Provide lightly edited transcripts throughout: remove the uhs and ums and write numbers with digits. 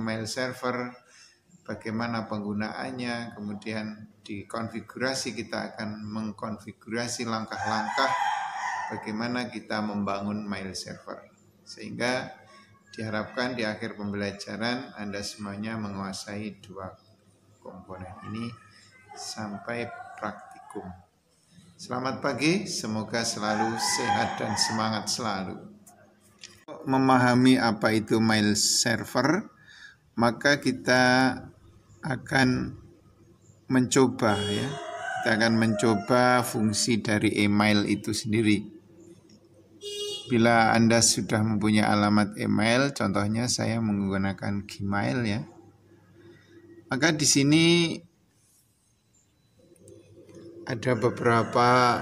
mail server, bagaimana penggunaannya, kemudian di konfigurasi kita akan mengkonfigurasi langkah-langkah bagaimana kita membangun mail server. Sehingga diharapkan di akhir pembelajaran Anda semuanya menguasai dua komponen ini sampai praktikum. Selamat pagi, semoga selalu sehat dan semangat selalu. Memahami apa itu mail server, maka kita akan mencoba kita akan mencoba fungsi dari email itu sendiri. Bila Anda sudah mempunyai alamat email, contohnya saya menggunakan Gmail maka di sini ada beberapa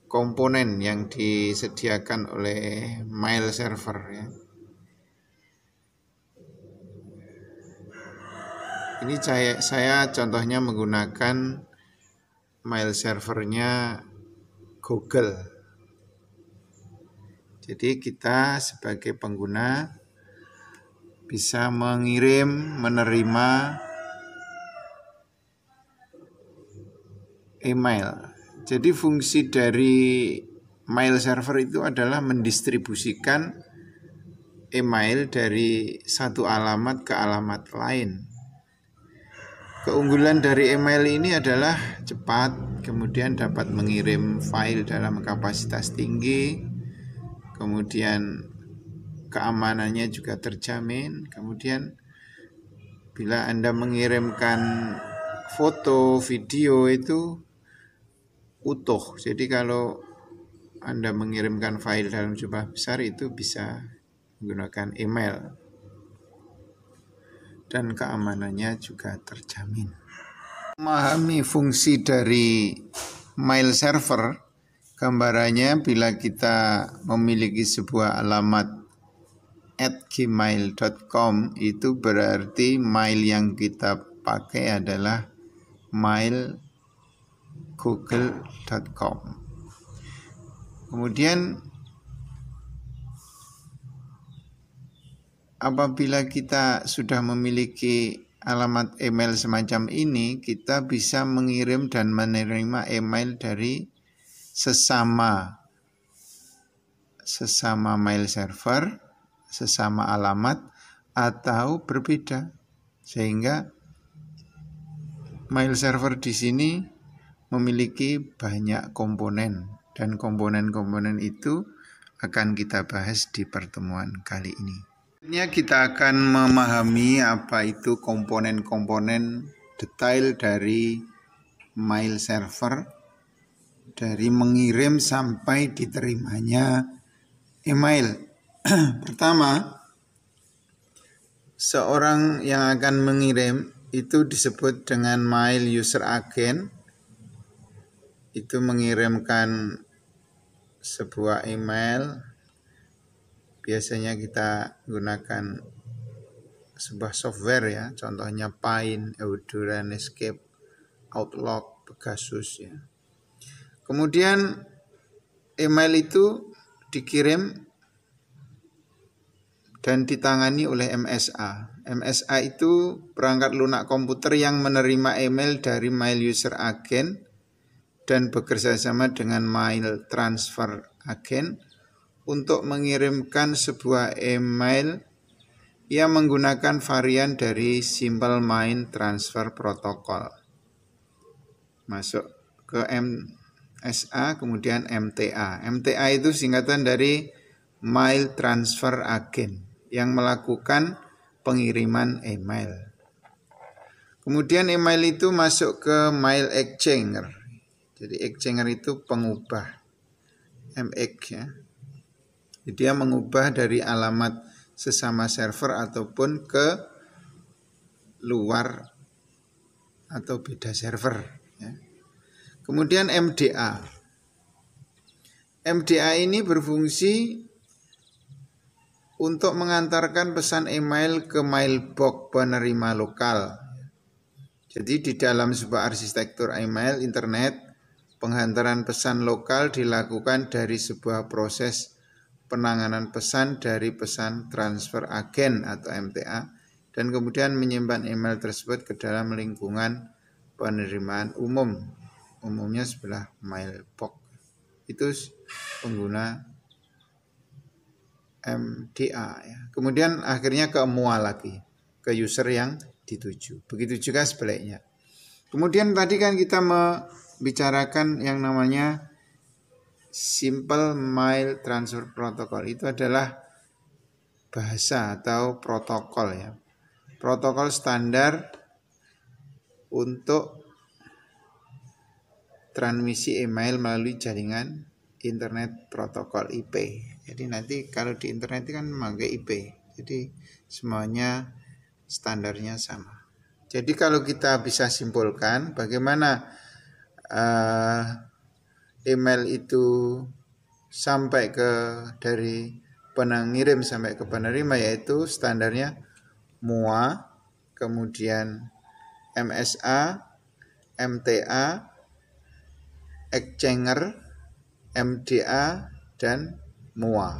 komponen yang disediakan oleh mail server Ini saya contohnya menggunakan mail servernya Google. Jadi kita sebagai pengguna bisa mengirim, menerima email. Jadi fungsi dari mail server itu adalah mendistribusikan email dari satu alamat ke alamat lain. Keunggulan dari email ini adalah cepat, kemudian dapat mengirim file dalam kapasitas tinggi, kemudian keamanannya juga terjamin. Kemudian bila Anda mengirimkan foto, video itu utuh. Jadi kalau Anda mengirimkan file dalam jumlah besar itu bisa menggunakan email. Dan keamanannya juga terjamin. Memahami fungsi dari mail server, gambarannya bila kita memiliki sebuah alamat @gmail.com itu berarti mail yang kita pakai adalah mail google.com. Kemudian apabila kita sudah memiliki alamat email semacam ini, kita bisa mengirim dan menerima email dari sesama mail server, sesama alamat, atau berbeda. Sehingga mail server di sini memiliki banyak komponen, dan komponen-komponen itu akan kita bahas di pertemuan kali ini. Kita akan memahami apa itu komponen-komponen detail dari mail server, dari mengirim sampai diterimanya email. Pertama, seorang yang akan mengirim itu disebut dengan mail user agent. Itu mengirimkan sebuah email. Biasanya kita gunakan sebuah software contohnya Paint, Eudora, Netscape, Outlook, Pegasus Kemudian email itu dikirim dan ditangani oleh MSA. MSA itu perangkat lunak komputer yang menerima email dari mail user agent dan bekerja sama dengan mail transfer agent untuk mengirimkan sebuah email yang menggunakan varian dari Simple Mail Transfer Protocol. Masuk ke MSA, kemudian MTA. MTA itu singkatan dari Mail Transfer Agent yang melakukan pengiriman email. Kemudian email itu masuk ke Mail Exchanger. Jadi Exchanger itu pengubah, MX Jadi dia mengubah dari alamat sesama server ataupun ke luar atau beda server Kemudian MDA. MDA ini berfungsi untuk mengantarkan pesan email ke mailbox penerima lokal. Jadi di dalam sebuah arsitektur email internet, penghantaran pesan lokal dilakukan dari sebuah proses penanganan pesan dari pesan transfer agen atau MTA, dan kemudian menyimpan email tersebut ke dalam lingkungan penerimaan umum, umumnya sebelah mailbox. Itu pengguna MDA ya. Kemudian akhirnya ke MUA lagi, ke user yang dituju. Begitu juga sebaliknya. Kemudian tadi kan kita membicarakan yang namanya Simple Mail Transfer Protocol. Itu adalah bahasa atau protokol ya. Protokol standar untuk transmisi email melalui jaringan internet protokol IP. Jadi nanti kalau di internet kan memakai IP. Jadi semuanya standarnya sama. Jadi kalau kita bisa simpulkan bagaimana email itu sampai ke dari pengirim sampai ke penerima, yaitu standarnya MUA, kemudian MSA, MTA, Exchanger, MDA, dan MUA.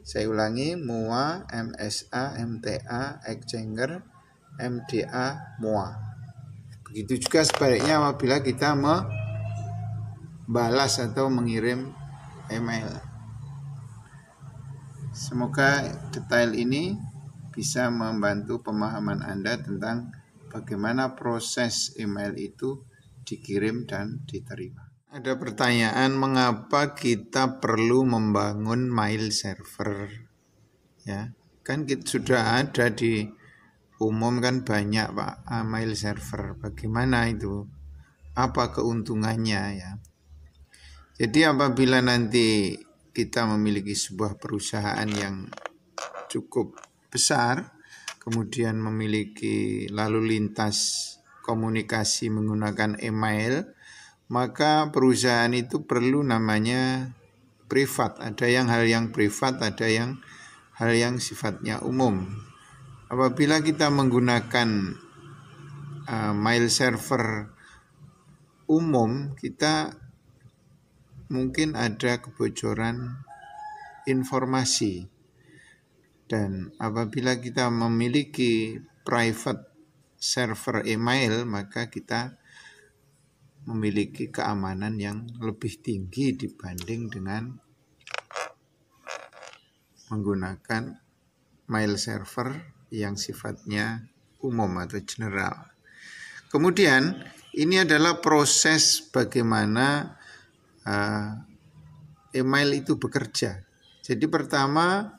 Saya ulangi, MUA, MSA, MTA, Exchanger, MDA, MUA. Begitu juga sebaliknya apabila kita membalas atau mengirim email. Semoga detail ini bisa membantu pemahaman Anda tentang bagaimana proses email itu dikirim dan diterima. Ada pertanyaan, mengapa kita perlu membangun mail server? Ya, kan sudah ada di umum kan banyak Pak mail server. Bagaimana itu? Apa keuntungannya ya? Jadi apabila nanti kita memiliki sebuah perusahaan yang cukup besar, kemudian memiliki lalu lintas komunikasi menggunakan email, maka perusahaan itu perlu namanya privat. Ada yang hal yang privat, ada yang hal yang sifatnya umum. Apabila kita menggunakan mail server umum, kita mungkin ada kebocoran informasi. Dan apabila kita memiliki private server email, maka kita memiliki keamanan yang lebih tinggi dibanding dengan menggunakan mail server yang sifatnya umum atau general. Kemudian ini adalah proses bagaimana email itu bekerja. Jadi pertama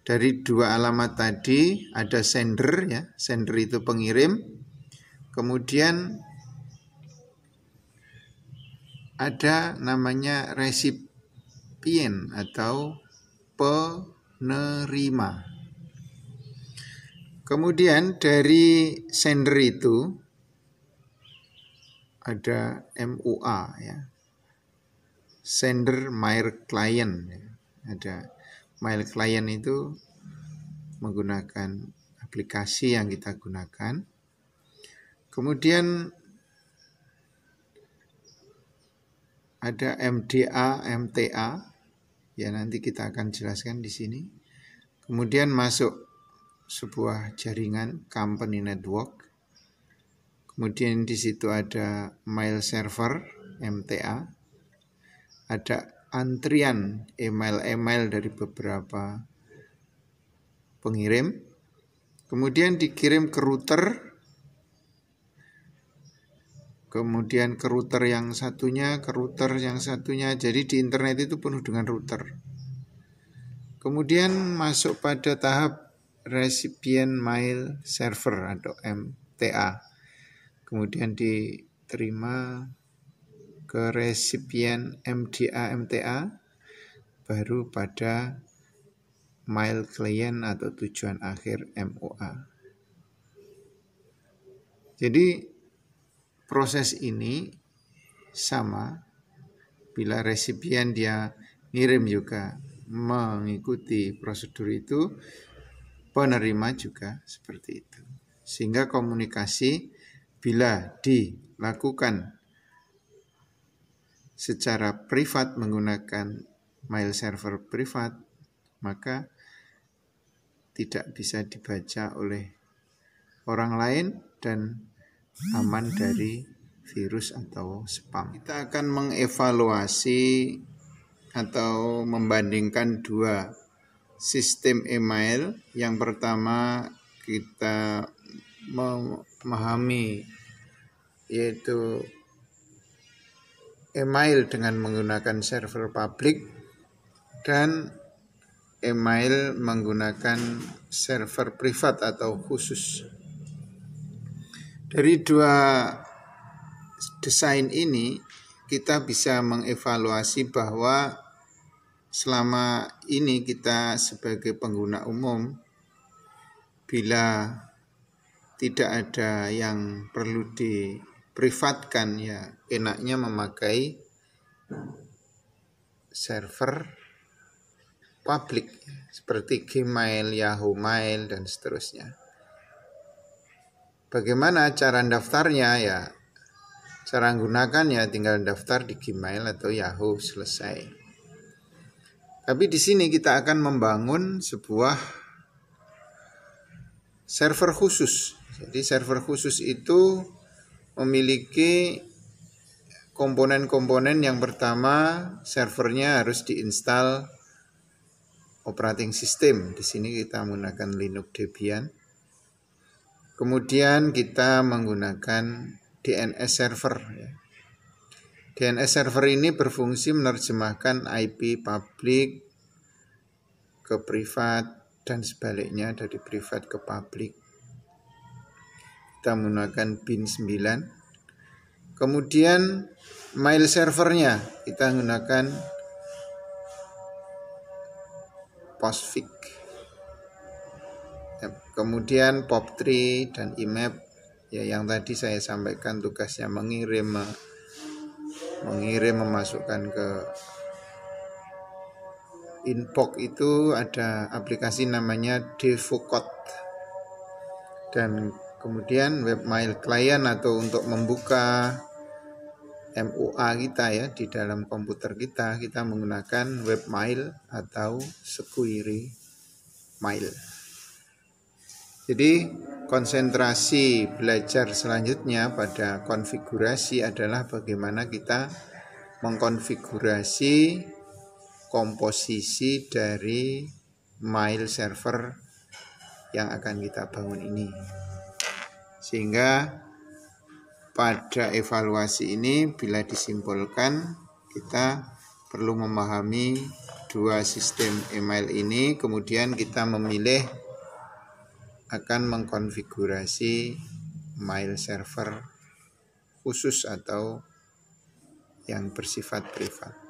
dari dua alamat tadi ada sender ya, sender itu pengirim. Kemudian ada namanya resipien atau penerima. Kemudian dari sender itu ada MUA ya. Sender mail client ya. Ada mail client itu menggunakan aplikasi yang kita gunakan. Kemudian ada MDA, MTA, ya nanti kita akan jelaskan di sini. Kemudian masuk sebuah jaringan company network. Kemudian di situ ada mail server MTA. Ada antrian email-email dari beberapa pengirim. Kemudian dikirim ke router. Kemudian ke router yang satunya, ke router yang satunya. Jadi di internet itu penuh dengan router. Kemudian masuk pada tahap recipient mail server atau MTA. Kemudian diterima ke resipien MDA MTA, baru pada mail client atau tujuan akhir MUA. Jadi proses ini sama, bila resipien dia ngirim juga mengikuti prosedur itu, penerima juga seperti itu. Sehingga komunikasi bila dilakukan secara privat menggunakan mail server privat, maka tidak bisa dibaca oleh orang lain dan aman dari virus atau spam. Kita akan mengevaluasi atau membandingkan dua sistem email. Yang pertama kita memahami yaitu email dengan menggunakan server publik dan email menggunakan server privat atau khusus. Dari dua desain ini kita bisa mengevaluasi bahwa selama ini kita sebagai pengguna umum, bila tidak ada yang perlu diprivatkan, ya enaknya memakai server publik seperti Gmail, Yahoo Mail, dan seterusnya. Bagaimana cara daftarnya? Ya, cara menggunakannya tinggal daftar di Gmail atau Yahoo, selesai. Tapi di sini kita akan membangun sebuah server khusus. Jadi server khusus itu memiliki komponen-komponen. Yang pertama, servernya harus diinstal operating system. Di sini kita menggunakan Linux Debian. Kemudian kita menggunakan DNS server. DNS server ini berfungsi menerjemahkan IP publik ke privat dan sebaliknya dari privat ke publik. Kita menggunakan bin 9. Kemudian mail servernya kita menggunakan Postfix. Kemudian POP3 dan IMAP, ya yang tadi saya sampaikan tugasnya mengirim, memasukkan ke inbox itu ada aplikasi namanya Devocode. Dan kemudian webmail client atau untuk membuka MUA kita ya di dalam komputer kita menggunakan webmail atau Squirrel Mail. Jadi konsentrasi belajar selanjutnya pada konfigurasi adalah bagaimana kita mengkonfigurasi komposisi dari mail server yang akan kita bangun ini. Sehingga pada evaluasi ini bila disimpulkan kita perlu memahami dua sistem email ini, kemudian kita memilih akan mengkonfigurasi mail server khusus atau yang bersifat privat.